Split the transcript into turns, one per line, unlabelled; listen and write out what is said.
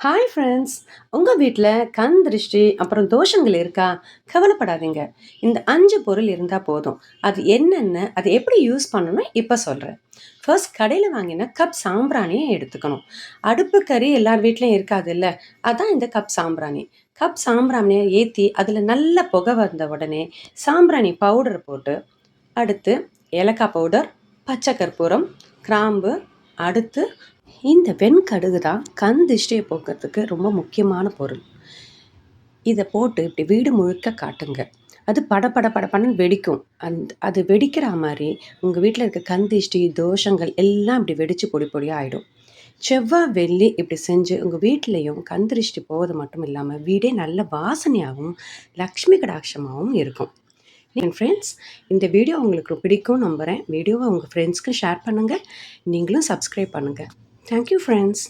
Hi friends! உங்க வீட்ல கண் திருஷ்டி, அப்புறம் தோஷங்கள் இருக்கா? கவலைப்படாதீங்க. இந்த 5 பொருள் இருந்தா போதும். அது என்னென்ன? அத எப்படி யூஸ் பண்ணணும்னு இப்ப சொல்றேன். ஃபர்ஸ்ட் கடையில வாங்கின கப் சாம்பிராணிய எடுத்துக்கணும். அடுப்பு கரி எல்லார் வீட்லயும் இருக்காதுல்ல. அதான் இந்த கப் சாம்பிராணி. கப் சாம்பிராணிய ஏத்தி அதுல நல்ல புகை வந்த உடனே சாம்பிராணி பவுடர் போட்டு, அடுத்து ஏலக்காய் பவுடர், பச்சை கற்பூரம், கிராம்பு, அடுத்து இந்த வெண்கடுகு தான் கண் திஷ்டியை போக்குறதுக்கு ரொம்ப முக்கியமான பொருள். இதை போட்டு இப்படி வீடு முழுக்க காட்டுங்க. அது பட படன்னு வெடிக்கும். அது வெடிக்கிற மாதிரி உங்கள் வீட்டில் இருக்க கண் திஷ்டி தோஷங்கள் எல்லாம் இப்படி வெடிச்சு பொடி பொடியாக ஆகிடும். செவ்வாய் வெள்ளி இப்படி செஞ்சு உங்கள் வீட்லேயும் கண் திருஷ்டி போவது மட்டும் இல்லாமல் வீடே நல்ல வாசனையாகவும் லக்ஷ்மி கடாட்சமாகவும் இருக்கும். ஃப்ரெண்ட்ஸ், இந்த வீடியோ உங்களுக்கு பிடிக்கும் நம்புகிறேன். வீடியோவை உங்கள் ஃப்ரெண்ட்ஸ்க்கு ஷேர் பண்ணுங்கள். நீங்களும் சப்ஸ்கிரைப் பண்ணுங்கள். Thank you friends.